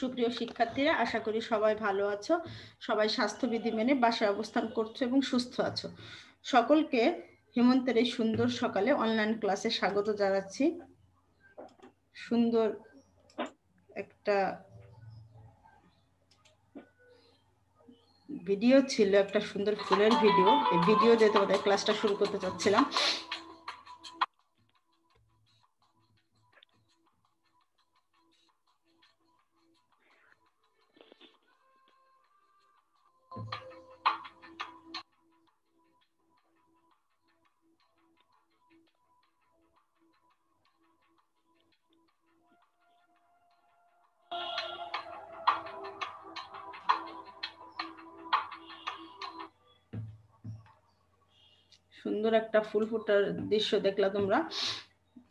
সুপ্রিয় শিক্ষার্থীরা, আশা করি সবাই ভালো আছো, সবাই স্বাস্থ্যবিধি মেনে বাসায় অবস্থান করছো এবং সুস্থ আছো। সকলকে হেমন্তের এই সুন্দর সকালে অনলাইন ক্লাসে স্বাগত জানাচ্ছি। সুন্দর একটা ভিডিও ছিল, একটা সুন্দর ফুলের ভিডিও। এই ভিডিও দিয়ে তোমাদের ক্লাসটা শুরু করতে চাচ্ছিলাম। সুন্দর একটা ফুল ফোটার দৃশ্য দেখলা তোমরা।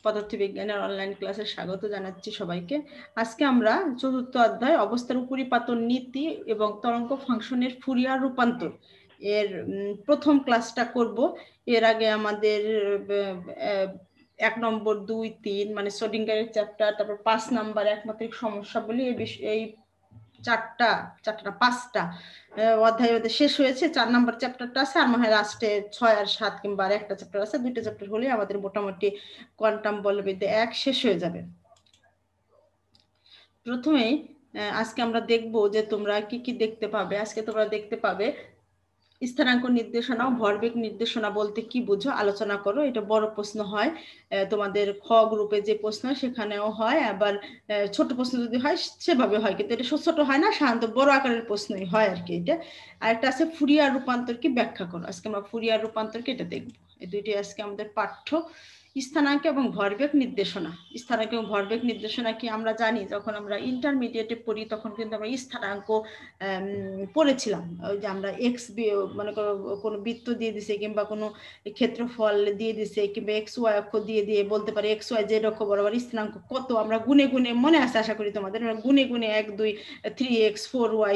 পদার্থবিজ্ঞানের অনলাইন ক্লাসে স্বাগত জানাচ্ছি সবাইকে। আজকে আমরা চতুর্থ অধ্যায় অবস্থার উপরিপাতন নীতি এবং তরঙ্গ ফাংশনের ফুরিয়ার রূপান্তর এর প্রথম ক্লাসটা করব। এর আগে আমাদের 1 নম্বর 2, 3 মানে শ্রোডিঙ্গারের চ্যাপ্টার, তারপর 5 নাম্বার একমাত্রিক সমস্যা বলি এই পাঁচটা অধ্যায় শেষ হয়েছে। 4 নাম্বার চ্যাপ্টারটা আছে, আর মনে হয় লাস্টে 6 আর 7 কিংবা আর একটা চ্যাপ্টার আছে। 2টা চ্যাপ্টার হলে আমাদের মোটামুটি কোয়ান্টাম বলবিদ্যা 1 শেষ হয়ে যাবে। প্রথমেই আজকে আমরা দেখব যে তোমরা কি কি দেখতে পাবে। আজকে তোমরা দেখতে পাবে স্থানাঙ্ক নির্দেশনা ও ভরবেগ নির্দেশনা বলতে কি বুঝো আলোচনা করো। এটা বড় প্রশ্ন হয় তোমাদের খ গ্রুপে যে প্রশ্ন সেখানেও হয়, আবার ছোট প্রশ্ন যদি হয় সেভাবে হয়, কিন্তু এটা ছোট হয় না, সাধারণত বড় আকারের প্রশ্নই হয় আর কি। এটা আরেকটা আছে ফুরিয়ার রূপান্তর কি ব্যাখ্যা করো। আজকে আমরা ফুরিয়ার রূপান্তরকে এটা দেখবো। এই দুইটি আজকে আমাদের পাঠ্য। স্থানাঙ্ক এবং ভরবেগ নির্দেশনা। স্থানাঙ্ক এবং ভরবেগ নির্দেশনা কি আমরা জানি, যখন আমরা ইন্টারমিডিয়েটে পড়ি তখন কিন্তু আমরা স্থানাঙ্ক পড়েছিলাম। ওই যে আমরা এক্স মনে করো কোনো বৃত্ত দিয়ে দিছে কিংবা কোনো ক্ষেত্রফল দিয়ে দিছে কিংবা এক্স ওয়াই অক্ষ দিয়ে বলতে পারে এক্স ওয়াই জেড অক্ষ বরাবর স্থানাঙ্ক কত, আমরা গুনে গুনে মনে আছে আশা করি তোমাদের, গুনে গুনে 1 2 3x 4y,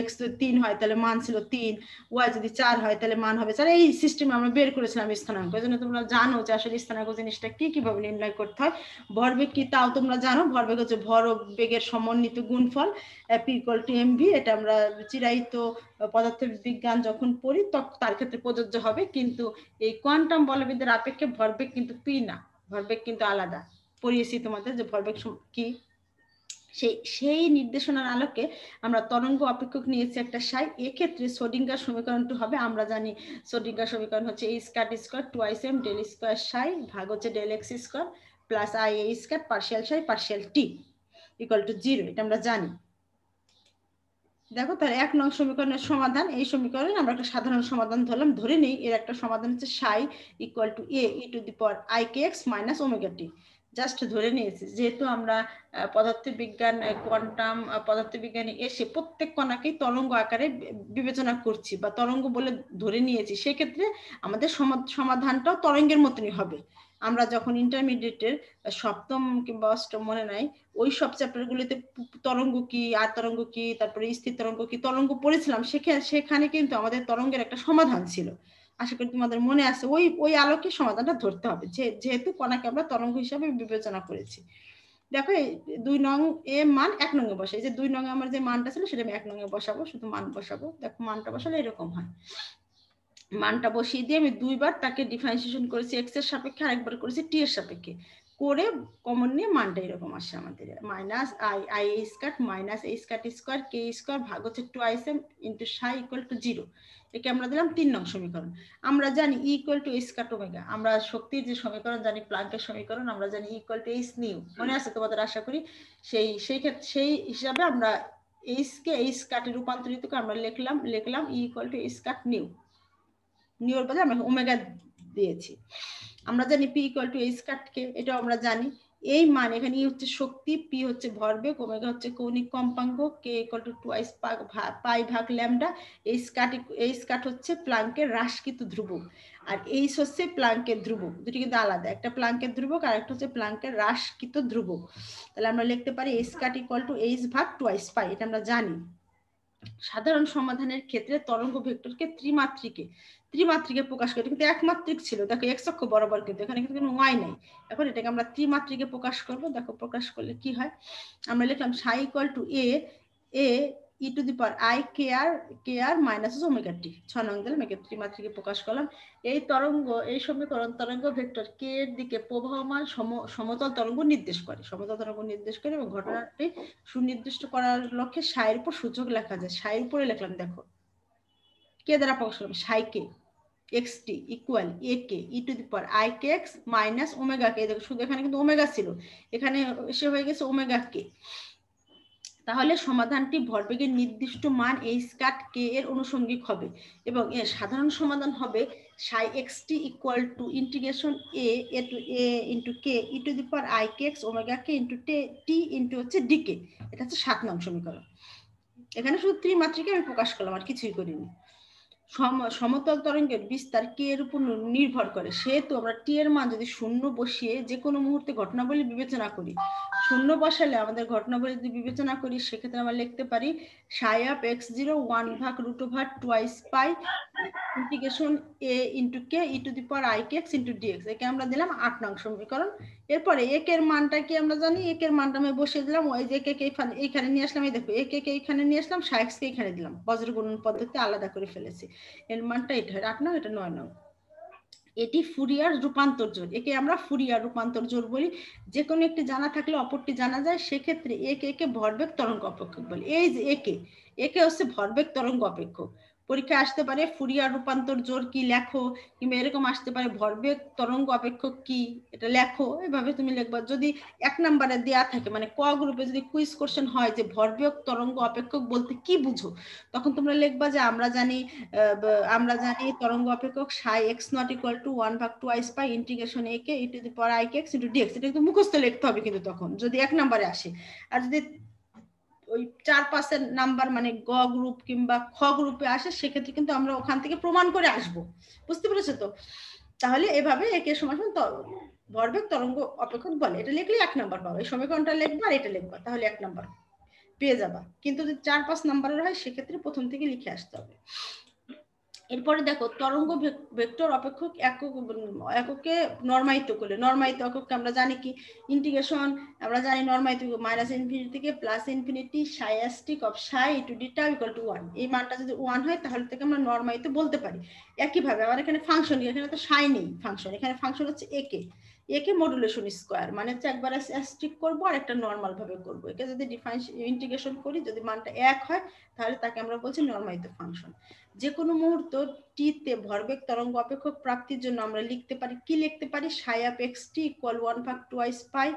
এক্স 3 হয় তাহলে মান ছিল 3, ওয়াই যদি 4 হয় তাহলে মান হবে 4। এই সিস্টেমে আমরা বের করেছিলাম স্থানাঙ্ক। এই জন্য তোমরা জানো যে আসলে স্থানাঙ্ক জিনিসটা কি, কিভাবে নির্ণয় করতে হয়। ভরবেগ কি তাও তোমরা জানো। ভরবেগ হচ্ছে ভর ও বেগের সমন্বিত গুণফল, P = mv। এটা আমরা চিরায়ত পদার্থ বিজ্ঞান যখন পড়ি তার ক্ষেত্রে প্রযোজ্য হবে, কিন্তু এই কোয়ান্টাম বলবিদ্যার আপেক্ষে ভরবেগ কিন্তু পি না, ভরবেগ কিন্তু আলাদা। পড়িয়েছি তোমাদের যে ভরবেগ কি। সেই নির্দেশনার আলোকে আমরা তরঙ্গ অপেক্ষক নিয়েছি একটা সাই। এক্ষেত্রে শ্রোডিঙ্গার সমীকরণটি হবে, আমরা জানি শ্রোডিঙ্গার সমীকরণ হচ্ছে a square twice m del square psi ভাগ হচ্ছে del X square plus i a square partial psi partial T equal to 0। এটা আমরা জানি। দেখো তার 1 নং সমীকরণের সমাধান। এই সমীকরণে আমরা একটা সাধারণ সমাধান ধরলাম, ধরে নেই এর একটা সমাধান হচ্ছে সাই equal to a e two the power i k x minus omega T. Just ধরে নিয়েছি, যেহেতু আমরা পদার্থবিজ্ঞান কোয়ান্টাম পদার্থবিজ্ঞানে এসে প্রত্যেক কণাকেই তরঙ্গ আকারে বিবেচনা করছি বা তরঙ্গ বলে ধরে নিয়েছি, সেক্ষেত্রে আমাদের সমাধানটাও তরঙ্গের মতনই হবে। আমরা যখন ইন্টারমিডিয়েটের সপ্তম কিংবা অষ্টম মনে নাই ওই সব চ্যাপ্টারগুলিতে তরঙ্গ কি, আর তরঙ্গ কি, তারপরে স্থির তরঙ্গ কি তরঙ্গ পড়েছিলাম, সেখানে কিন্তু আমাদের তরঙ্গের একটা সমাধান ছিল। আশা করি তোমাদের মনে আছে। ওই আলোকে সমাধানটা ধরতে হবে, যেহেতু কণাকে আমরা তরঙ্গ হিসাবে বিবেচনা করেছি। দেখো 2 নং এ মান 1 নং এ বসাই। যে 2 নং এ আমার যে মানটা ছিল সেটা আমি 1 নং এ বসাবো, শুধু মান বসাবো। দেখো মানটা বসালে এরকম হয়। মানটা বসিয়ে দিয়ে আমি দুইবার তাকে ডিফারেন্সিয়েশন করেছি এক্স এর সাপেক্ষে, আরেকবার করেছি টি এর সাপেক্ষে, করে কমন নিয়ে মানটা এরকম আসে আমাদের minus I square minus a square K square ভাগ হচ্ছে 2i into Sai equal to 0। একে আমরা দিলাম 3 নং সমীকরণ। আমরা জানি E equal to a square omega. আমরা শক্তির যে সমীকরণ জানি, প্লাঙ্কের সমীকরণ, আমরা জানি E equal two h new, মনে আছে তোমাদের আশা করি। সেই হিসাবে আমরা h কে a স্কয়ারে রূপান্তরিত করে আমরা লিখলাম E equal to a square nu. নিউর বদলে আমরা ওমেগা দিয়েছি। আমরা জানি পি ইকুয়াল টু এইচ কাটকে, এটাও আমরা জানি। এই মান এখানে ই হচ্ছে শক্তি, পি হচ্ছে ভরবেগ, ওমেগা হচ্ছে কৌণিক কম্পাঙ্ক, কে ইকুয়াল টু টুয়াইস পাই ভাগ ল্যামডা। এইচ কাট হচ্ছে প্লাঙ্কের হ্রাসকৃত ধ্রুবক, আর এইচ হচ্ছে প্লাঙ্কের ধ্রুবক। দুটি কিন্তু আলাদা, একটা প্লাঙ্কের ধ্রুবক আর একটা হচ্ছে প্লাঙ্কের হ্রাসকৃত ধ্রুবক। তাহলে আমরা লিখতে পারি H cut equal to H ভাগ টুয়াইস পাই, এটা আমরা জানি। সাধারণ সমাধানের ক্ষেত্রে তরঙ্গ ভেক্টরকে ত্রিমাত্রিকে প্রকাশ করে, কিন্তু একমাত্রিক ছিল, দেখো এক্স অক্ষ বরাবর, কিন্তু এখানে কিন্তু কোনো ওয়াই নাই। এখন এটাকে আমরা ত্রিমাত্রিকে প্রকাশ করব। দেখো প্রকাশ করলে কি হয়, আমরা লিখলাম psi equal to A e to the power I k r minus omega t. 6 নং দিলাম, একে ত্রিমাত্রিকে প্রকাশ করলাম। এই সমীকরণ তরঙ্গ ভেক্টর কে এর দিকে প্রবাহমান সমতল তরঙ্গ নির্দেশ করে, এবং ঘটনাটি সুনির্দিষ্ট করার লক্ষ্যে সাইয়ের উপর সূচক লেখা যায়। সাইয়ের উপরে লিখলাম, দেখো কে দ্বারা প্রকাশ করলাম, psi k x T equal a K E to the power I K x minus omega k. দেখো শুধু এখানে কিন্তু ওমেগা ছিল, এখানে এসে হয়ে গেছে ওমেগা কে। তাহলে সমাধানটি ভরবেগের নির্দিষ্ট মান এইচ কাট কে এর অনুষঙ্গিক হবে, এবং এর সাধারণ সমাধান হবে psi X T equal to integration A to A into K E to the power I K X omega K into T into হচ্ছে ডিকে। এটা হচ্ছে 7 নং সমীকরণ। এখানে শুধু ত্রিমাত্রিকে আমি প্রকাশ করলাম, আর কিছুই করিনি। সমতল তরঙ্গের বিস্তার কে এর উপর নির্ভর করে, সেহেতু আমরা টি এর মান যদি শূন্য বসিয়ে যে কোনো মুহূর্তে ঘটনাবলী বিবেচনা করি, শূন্য বসালে আমাদের ঘটনাবলী যদি বিবেচনা করি, সেক্ষেত্রে আমরা লিখতে পারি psi of X zero 1/√2 pi integration A into K E to the power I K x into D X. একে আমরা দিলাম 8 নং সমীকরণ। এরপরে একের মানটা কি আমরা জানি, একের মানটা আমি বসিয়ে দিলাম, ওই যে কে এইখানে নিয়ে আসলাম, এই দেখো একে এইখানে নিয়ে আসলাম, সাই এক্স কে এইখানে দিলাম, বজ্র গুণন পদ্ধতি আলাদা করে ফেলেছি। এর মানটা এটা 8 নং, এটা 9 নং। এটি ফুরিয়ার রূপান্তর জোড়, একে আমরা ফুরিয়ার রূপান্তর জোড় বলি। যে কোনো একটি জানা থাকলে অপরটি জানা যায়, সেক্ষেত্রে একে ভরবেগ তরঙ্গ অপেক্ষক বলে। এই যে একে হচ্ছে ভরবেগ তরঙ্গ অপেক্ষক। পরীক্ষায় আসতে পারে ফুরিয়ার রূপান্তর জোড় কি লেখো, কিংবা এরকম আসতে পারে ভরবেগ তরঙ্গ অপেক্ষক কি, এটা লেখো। এভাবে তুমি লিখবা। যদি 1 নম্বরে দেয়া থাকে, মানে ক গ্রুপে যদি কুইজ কোশ্চেন হয় যে ভরবেগ তরঙ্গ অপেক্ষক বলতে কি বুঝো, তখন তোমরা লিখবা যে আমরা জানি তরঙ্গ অপেক্ষক psi X not equal to 1/2 pi integration A K E to the power I K x into D X. এটা কিন্তু মুখস্থ লিখতে হবে কিন্তু তখন, যদি 1 নম্বরে আসে। আর যদি ওই 4-5 নাম্বার মানে গ গ্রুপ কিংবা খ গ্রুপে আসে, সেক্ষেত্রে কিন্তু আমরা ওখান থেকে প্রমাণ করে আসব। বুঝতে পেরেছো তো? তাহলে এভাবে একে সমান ভরবেগ তরঙ্গ অপেক্ষক বলে। এটা লিখলে 1 নাম্বার পাবে। এই সমীকরণটা লিখবা আর এটা লিখবা, তাহলে 1 নাম্বার পেয়ে যাবা। কিন্তু যদি 4-5 নাম্বারের হয়, সেক্ষেত্রে প্রথম থেকে লিখে আসতে হবে। এরপরে দেখো তরঙ্গ ভেক্টর অপেক্ষক এককে নরমায়িত করলে, নরমায়িত এককে আমরা জানি কি, ইন্টিগ্রেশন আমরা জানি নরমায়িত মাইনাস ইনফিনিটি থেকে plus infinity psi asterisk of psi to D tau equal to 1। এই মানটা যদি 1 হয়, তাহলে থেকে আমরা নরমায়িত বলতে পারি। একইভাবে আবার এখানে ফাংশন, এখানে তো সাই নেই ফাংশন, এখানে ফাংশন হচ্ছে একে মডুলেশন স্কয়ার, মানে হচ্ছে একবার অ্যাস্ট্রিক করবো আর একটা নরমাল ভাবে করবো। একে যদি ইন্টিগ্রেশন করি, যদি মানটা 1 হয়, তাহলে তাকে আমরা বলছি নরমায়িত ফাংশন। যে কোনো মুহূর্ত টিতে ভরবেগ তরঙ্গ অপেক্ষক প্রাপ্তির জন্য আমরা লিখতে পারি psi of x T equal 1/2 pi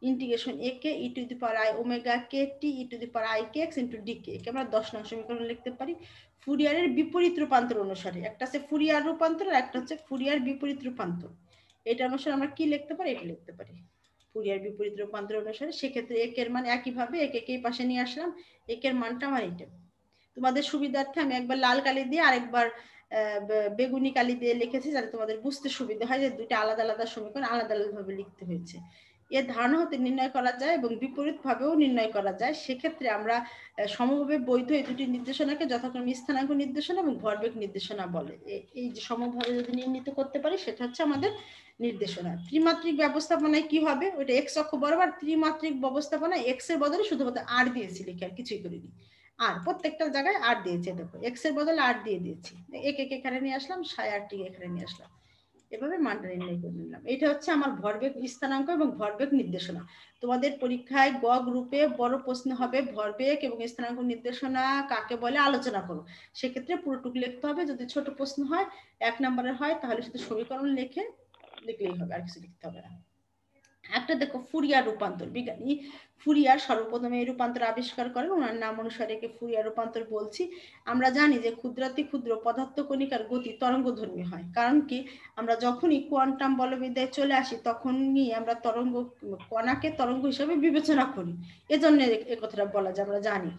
integration A K E to the power i omega k t e to the power I K x into d k. একে আমরা 10 নং সমীকরণ লিখতে পারি ফুরিয়ারের বিপরীত রূপান্তর অনুসারে। একটা আছে ফুরিয়ার রূপান্তর, আর একটা হচ্ছে ফুরিয়ার বিপরীত রূপান্তর। এটা অনুসারে আমরা কি লিখতে পারি, এটা লিখতে পারি ফুরিয়ার বিপরীত রূপান্তর অনুসারে। সেক্ষেত্রে একের মান একইভাবে একে পাশে নিয়ে আসলাম, একের মানটা আমার এটা। তোমাদের সুবিধার্থে আমি একবার লাল কালি দিয়ে আরেকবার বেগুনি কালি দিয়ে লিখেছি, যাতে তোমাদের বুঝতে সুবিধা হয় যে দুইটা আলাদা আলাদা সমীকরণ আলাদা আলাদাভাবে লিখতে হয়েছে। এর ধারণা হতে নির্ণয় করা যায় এবং বিপরীত ভাবেও নির্ণয় করা যায়। সেক্ষেত্রে আমরা সমভাবে বৈধ এই দুটি নির্দেশনাকে যথাক্রমে স্থানাঙ্ক নির্দেশনা এবং ভরবেগ নির্দেশনা বলে। এই যে সমভাবে যদি নির্ণীত করতে পারি, সেটা হচ্ছে আমাদের নির্দেশনা। ত্রিমাত্রিক ব্যবস্থাপনায় কি হবে, ওইটা এক্স অক্ষ বরাবর। ত্রিমাত্রিক ব্যবস্থাপনায় এক্স এর বদলে শুধুমাত্র আর দিয়েছি লিখে, আর কিছুই করিনি। আর প্রত্যেকটা জায়গায় আর দিয়েছে, দেখো এক্স এর বদলে আর দিয়ে দিয়েছি, একে এখানে নিয়ে আসলাম, সাই আর টি এখানে নিয়ে আসলাম, এভাবে মানটা নির্ণয় করে নিলাম। এটা হচ্ছে আমার ভরবেগ স্থানাঙ্ক এবং ভরবেগ নির্দেশনা। তোমাদের পরীক্ষায় গ গ্রুপে বড় প্রশ্ন হবে ভরবেগ এবং স্থানাঙ্ক নির্দেশনা কাকে বলে আলোচনা করো। সেক্ষেত্রে পুরোটুকু লিখতে হবে। যদি ছোট প্রশ্ন হয় 1 নম্বরের হয়, তাহলে শুধু সমীকরণ লিখলেই হবে, আর কিছু লিখতে হবে না। একটা দেখো ফুরিয়ার রূপান্তর। বিজ্ঞানী ফুরিয়ার সর্বপ্রথমে এই রূপান্তর আবিষ্কার করেন, ওনার নাম অনুসারে একে ফুরিয়ার রূপান্তর বলছি। আমরা জানি যে ক্ষুদ্রাতি ক্ষুদ্র পদার্থ কণিকার গতি তরঙ্গধর্মী হয়। কারণ কি, আমরা যখনই কোয়ান্টাম বলবিদ্যায় চলে আসি, তখনই আমরা কণাকে তরঙ্গ হিসেবে বিবেচনা করি। এজন্য এই কথাটা বলা যায়, আমরা জানি।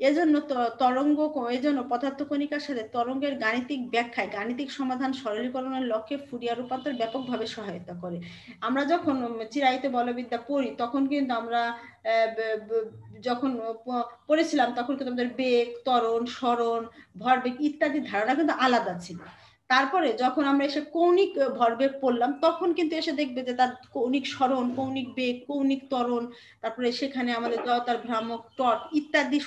এজন্য তরঙ্গ এজন্য পদার্থকণিকার সাথে তরঙ্গের গাণিতিক ব্যাখ্যায় গাণিতিক সমাধান সরলীকরণের লক্ষ্যে ফুরিয়ার রূপান্তর ব্যাপকভাবে সহায়তা করে। আমরা যখন চিরায়ত বলবিদ্যা পড়ি তখন কিন্তু আমরা যখন পড়েছিলাম তখন কিন্তু আমাদের বেগ, ত্বরণ, সরণ, ভরবেগ ইত্যাদি ধারণা কিন্তু আলাদা ছিল। তারপরে যখন আমরা এসে কৌণিক ভরবেগ পড়লাম তখন কিন্তু এসে দেখবে যে তার কৌণিক সরণ, কৌণিক বেগ, কৌণিক ত্বরণ, তারপরে সেখানে আমাদের জড়তার ভ্রামক, টর্ক ইত্যাদি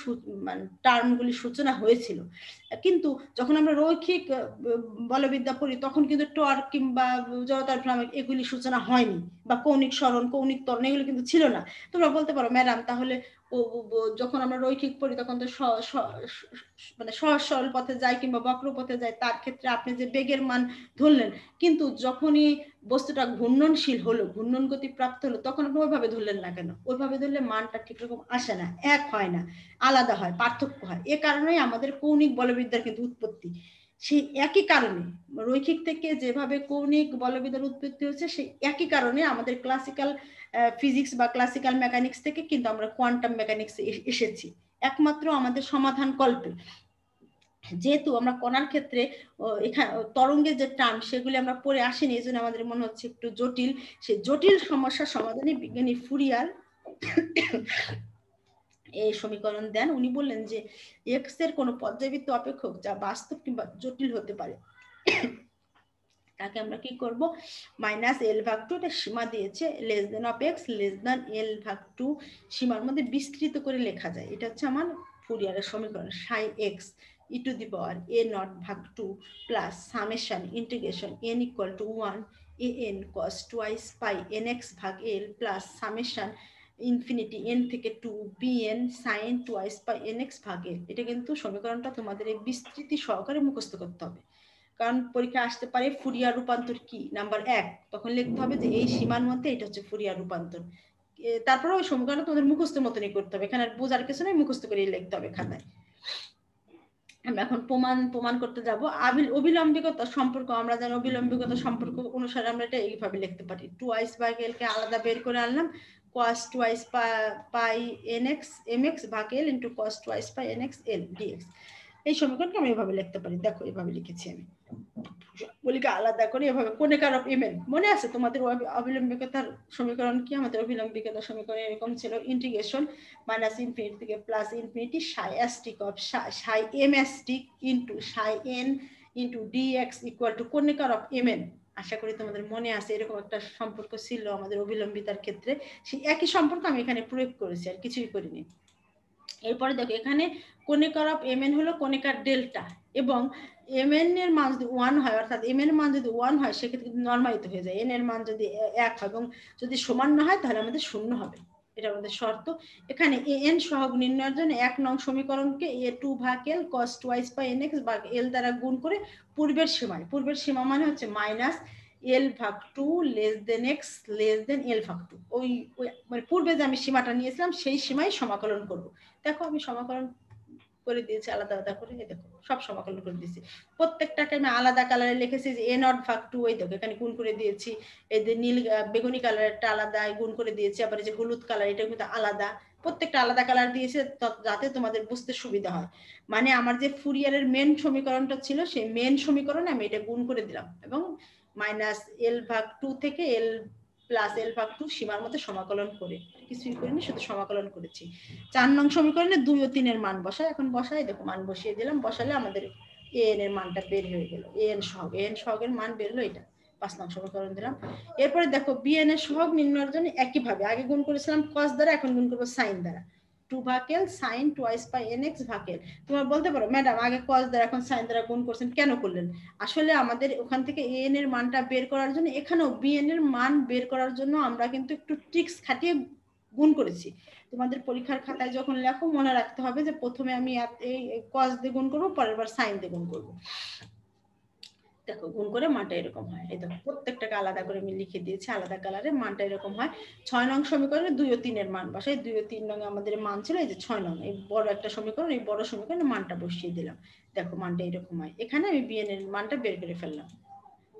মানে টার্মগুলির সূচনা হয়েছিল। কিন্তু যখন আমরা রৈখিক বলবিদ্যা পড়ি তখন কিন্তু টর্ক কিংবা জড়তার ভ্রামক এগুলি সূচনা হয়নি, বা কৌণিক সরণ, কৌণিক ত্বরণ এগুলো কিন্তু ছিল না। তোমরা বলতে পারো ম্যাডাম তাহলে যখন আমরা রৈখিক পড়ি তখন তো মানে সহজ সরল পথে যায় কিংবা বক্র পথে যায়, তার ক্ষেত্রে আপনি যে বেগের মান ধরলেন, কিন্তু যখনই বস্তুটা ঘূর্ণনশীল হলো, ঘূর্ণন গতি প্রাপ্ত হলো, তখন আপনি ওইভাবে ধরলেন না কেন? ওইভাবে ধরলে মানটা ঠিক রকম আসে না, এক হয় না, আলাদা হয়, পার্থক্য হয়। এ কারণেই আমাদের কৌণিক বলবিদ্যার কিন্তু উৎপত্তি। সেই একই কারণে রৈখিক থেকে যেভাবে কৌণিক বলবিদ্যার উৎপত্তি হচ্ছে, সেই একই কারণে আমাদের ক্লাসিক্যাল ফিজিক্স বা ক্লাসিক্যাল মেকানিক্স থেকে কিন্তু আমরা কোয়ান্টাম মেকানিক্সে এসেছি, একমাত্র আমাদের সমাধান কল্পে। যেহেতু আমরা কণার ক্ষেত্রে এখানে তরঙ্গের যে টার্ম সেগুলি আমরা পড়ে আসিনি, এই জন্য আমাদের মনে হচ্ছে একটু জটিল। সেই জটিল সমস্যার সমাধানে বিজ্ঞানী ফুরিয়ার এই সমীকরণ দেন। উনি বললেন যে এক্স এর কোনো পর্যায়বৃত্ত অপেক্ষক যা বাস্তব কিংবা জটিল হতে পারে, তাকে আমরা কি করব, মাইনাস এল ভাগ টু, এটা সীমা দিয়েছে less than of x less than l ভাগ টু, সীমার মধ্যে বিস্তৃত করে লেখা যায়। এটা হচ্ছে আমার ফুরিয়ারের সমীকরণ, psi x e to the power a naught ভাগ two plus summation integration n equal to 1 a n cos twice pi n x ভাগ l plus summation infinity n থেকে 2 b n sine twice pi n x ভাগ l. এটা কিন্তু সমীকরণটা তোমাদের এই বিস্তৃতি সহকারে মুখস্থ করতে হবে, কারণ পরীক্ষা আসতে পারে ফুরিয়ার রূপান্তর কি নাম্বার 1, তখন লিখতে হবে যে এই সীমার মধ্যে এটা হচ্ছে ফুরিয়ার রূপান্তর। তারপরে ওই সমীকরণ তোমাদের মুখস্থ মতনই করতে হবে, এখানে আর বোঝার কিছু নেই, মুখস্থ করেই লিখতে হবে খাতায়। আমরা এখন প্রমাণ করতে যাব। অবিলম্বিকতা সম্পর্ক, আমরা জানি অবিলম্বিকতা সম্পর্ক অনুসারে আমরা এটা এইভাবে লিখতে পারি, টুয়াইস বাই এল কে আলাদা বের করে আনলাম, cos টুয়াইস পাই nx mx ভাগ l ইনটু cos টুয়াইস পাই nx l dx। এই সমীকরণকে আমরা এভাবে লিখতে পারি। দেখো এভাবে লিখেছি আমি, বলিকে আলাদা করে এভাবে কোণিকার অফ এমএন। মনে আছে তোমাদের অবিলম্বিকতার সমীকরণ কি? আমাদের অবিলম্বিকতার সমীকরণ এরকম ছিল, ইন্টিগ্রেশন মাইনাস ইনফিনিটি থেকে plus infinity psi asterisk of psi m asterisk into psi n into d x equal to কোণিকার অফ এমএন। আশা করি তোমাদের মনে আছে এরকম একটা সম্পর্ক ছিল আমাদের অবিলম্বিতার ক্ষেত্রে, সেই একই সম্পর্ক আমি এখানে প্রয়োগ করেছি, আর কিছুই করিনি। এরপরে দেখো এখানে কোণিকার অফ এমএন হলো কোণিকার ডেল্টা, এবং mn এর মান যদি 1 হয়, অর্থাৎ mn এর মান যদি 1 হয় সেক্ষেত্রে কিন্তু নরমালিত হয়ে যায়, n এর মান যদি 1 হয় এবং যদি সমান না হয় তাহলে আমাদের শূন্য হবে, এটা আমাদের শর্ত। এখানে an সহগ নির্ণয়ের জন্য 1 নং সমীকরণকে a2 ভাগ l cos twice by nx ভাগ l দ্বারা গুণ করে পূর্বের সীমা মানে হচ্ছে মাইনাস এল ভাগ two less than x less than l ভাগ টু, ওই মানে পূর্বে যে আমি সীমাটা নিয়েছিলাম সেই সীমায় সমাকলন করব। দেখো আমি সমাকলন করে দিয়েছি আলাদা আলাদা করে, দেখো সব সমাকলন করে দিয়েছি, প্রত্যেকটাকে আমি আলাদা কালারে লিখেছি যে এ নট ভাগ টু, এই দেখো এখানে গুণ করে দিয়েছি, এই যে নীল বেগুনি কালারটা আলাদা গুণ করে দিয়েছি, আবার এই যে হলুদ কালার এটা কিন্তু আলাদা, প্রত্যেকটা আলাদা কালার দিয়েছে যাতে তোমাদের বুঝতে সুবিধা হয়। মানে আমার যে ফুরিয়ারের মেন সমীকরণটা ছিল সেই মেন সমীকরণে আমি এটা গুণ করে দিলাম, এবং মাইনাস এল ভাগ টু থেকে এল প্লাস এল ভাগ টু সীমার মধ্যে সমাকলন করে, কিছুই করিনি, শুধু সমাকলন করেছি। 4 নং সমীকরণে 2 ও 3 এর মান বসাই, এখন বসাই, দেখো মান বসিয়ে দিলাম, বসালে আমাদের এন এর মানটা বের হয়ে গেল, এন সহগের মান বের হলো, এটা 5 নং সমীকরণ দিলাম। এরপরে দেখো বিএন এর সহগ নির্ণয়ের জন্য একই ভাবে আগে গুণ করেছিলাম cos দ্বারা, এখন গুণ করব sin দ্বারা, 2 ভাগ l sin twice by nx ভাগ l। তোমরা বলতে পারো ম্যাডাম আগে cos দ্বারা এখন sin দ্বারা গুণ করছেন, কেন করলেন? আসলে আমাদের ওখান থেকে an এর মানটা বের করার জন্য, এখানেও bn এর মান বের করার জন্য আমরা কিন্তু একটু ট্রিক্স খাটিয়ে গুণ করেছি। তোমাদের পরীক্ষার খাতায় যখন লেখো মনে রাখতে হবে যে প্রথমে আমি এই cos দিয়ে গুণ করব, পরের বার sin দিয়ে গুণ করব। দেখো গুণ করে মানটা এরকম হয়, এই দেখো প্রত্যেকটাকে আলাদা করে আমি লিখে দিয়েছি আলাদা কালারে, মানটা এরকম হয়। 6 নং সমীকরণে 2 ও 3 এর মান বসাই, 2 ও 3 নং আমাদের মান ছিল এই যে 6 নং, এই বড় একটা সমীকরণ, এই বড় সমীকরণে মানটা বসিয়ে দিলাম, দেখো মানটা এরকম হয়। এখানে আমি বিএন এর মানটা বের করে ফেললাম,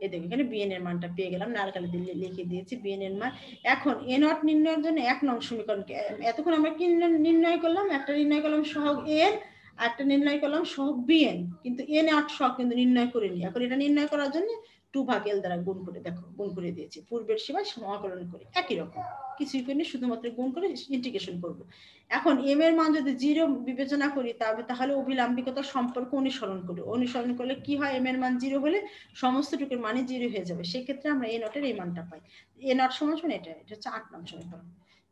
এই দেখো এখানে বিএন এর মানটা পেয়ে গেলাম, লাল কালি দিয়ে লিখে দিয়েছি বিএন এর মান। এখন এ নট নির্ণয়ের জন্য 1 নং সমীকরণকে এতক্ষণ আমরা কি নির্ণয় করলাম, একটা নির্ণয় করলাম সহগ এন, আর একটা নির্ণয় করলাম সহগ বিএন, কিন্তু এ নট সহগ কিন্তু নির্ণয় করিনি। এখন এটা নির্ণয় করার জন্য 2/L দ্বারা গুণ করে, দেখো গুণ করে দিয়েছি, পূর্বের সীমায় সমাকলন করে একই রকম কিছুই করিনি, শুধুমাত্র গুণ করে ইন্টিগ্রেশন করব। এখন এম এর মান যদি 0 বিবেচনা করি তাহলে অভিলাম্বিকতার সম্পর্ক অনুসরণ করলে কি হয়, এম এর মান 0 হলে সমস্ত টুকুর মানে 0 হয়ে যাবে, সেক্ষেত্রে আমরা এ নটের এই মানটা পাই। এ নট সমান এটা হচ্ছে 8 নং সমীকরণ।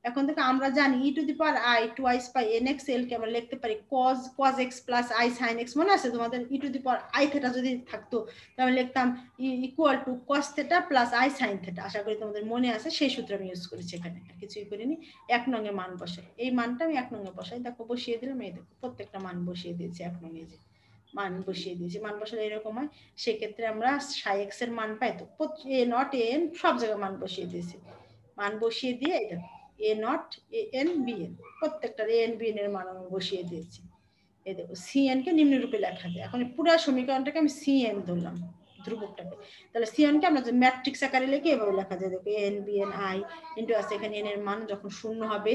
এখন থেকে আমরা জানি e to the power i twice pi n x l কে আমরা লিখতে পারি cos x plus i sine x. মনে আছে তোমাদের e to the power i theta যদি থাকতো তাহলে লিখতাম equal to cos theta plus i sine theta. আশা করি তোমাদের মনে আছে, সেই সূত্র আমি ইউজ করেছি এখানে, আর কিছুই করিনি। 1 নং এ মান বসাই, এই মানটা আমি 1 নং এ বসাই, দেখো বসিয়ে দিলাম, এই দেখো প্রত্যেকটা মান বসিয়ে দিয়েছি 1 নং এ, যে মান বসিয়ে দিয়েছি, মান বসালে এরকম হয়। সেক্ষেত্রে আমরা সাই এক্স এর মান পাই, তো এ নট এন সব জায়গায় মান বসিয়ে দিয়েছি, মান বসিয়ে দিয়ে এটা a naught a n B n, প্রত্যেকটার এ এন বি এন এর মান আমি বসিয়ে দিয়েছি। এই দেখো সি এন কে নিম্নরূপে লেখা যায়। এখন পুরো সমীকরণটাকে আমি সি এন ধরলাম, ধ্রুবকটাকে, তাহলে সি এন কে আমরা ম্যাট্রিক্স আকারে লিখে এভাবে লেখা যায়, দেখো N B N I into আছে এখানে এন এর মান যখন 0 হবে,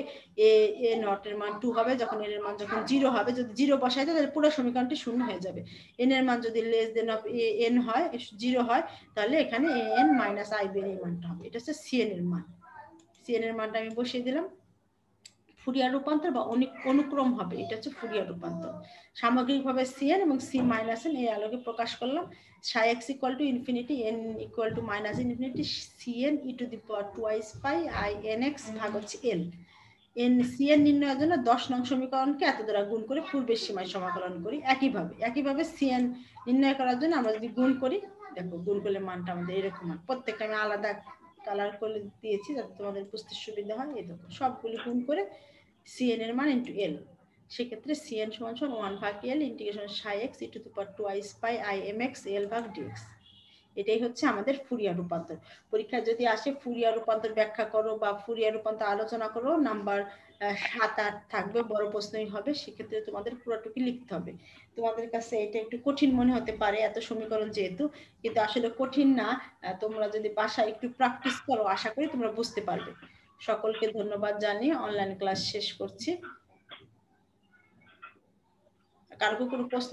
এ নট এর মান 2 হবে, যখন এন এর মান যখন 0 হবে, যদি 0 বসাই দেয় তাহলে পুরো সমীকরণটি শূন্য হয়ে যাবে। এন এর মান যদি লেস দেন অফ এন হয়, 0 হয়, তাহলে এখানে এন মাইনাস আই বি এর এই মানটা হবে, এটা হচ্ছে সি এন এর মান। সি এন এর মানটা আমি বসিয়ে দিলাম। ফুরিয়ার রূপান্তর বা অনুক্রম হবে, এটা হচ্ছে ফুরিয়ার রূপান্তর। সামগ্রিকভাবে সিএন এবং সি মাইনাস এন এই আলোকে প্রকাশ করলাম। সাই x equal to infinity N equal two minus infinity CN E to the power twice pi I N x ভাগ হচ্ছে এল। এন সিএন নির্ণয়ের জন্য 10 নং সমীকরণকে এত দ্বারা গুণ করে পূর্বের সীমায় সমাকলন করি। একইভাবে সিএন নির্ণয় করার জন্য আমরা যদি গুণ করি, দেখো গুণ করলে মানটা আমাদের এরকম হয়। প্রত্যেকটা আমি আলাদা কালার করে দিয়েছি যাতে তোমাদের বুঝতে সুবিধা হয়। এই দেখো সবগুলি গুণ করে সিএন এর মান ইন্টু এল, সেক্ষেত্রে সিএন সমান 1/L integration Sai x e to the power twice pi I am X L ভাগ ডিএক্স। এটাই হচ্ছে আমাদের ফুরিয়ার রূপান্তর। পরীক্ষায় যদি আসে ফুরিয়ার রূপান্তর ব্যাখ্যা করো বা ফুরিয়ার রূপান্তর আলোচনা করো, নাম্বার 7-8 থাকবে, বড় প্রশ্নই হবে, সেক্ষেত্রে তোমাদের পুরোটুকু লিখতে হবে। তোমাদের কাছে এটা একটু কঠিন মনে হতে পারে এত সমীকরণ যেহেতু, কিন্তু আসলে কঠিন না। তোমরা যদি বাসায় একটু প্র্যাকটিস করো আশা করি তোমরা বুঝতে পারবে। সকলকে ধন্যবাদ জানিয়ে অনলাইন ক্লাস শেষ করছি। কারো কোনো প্রশ্ন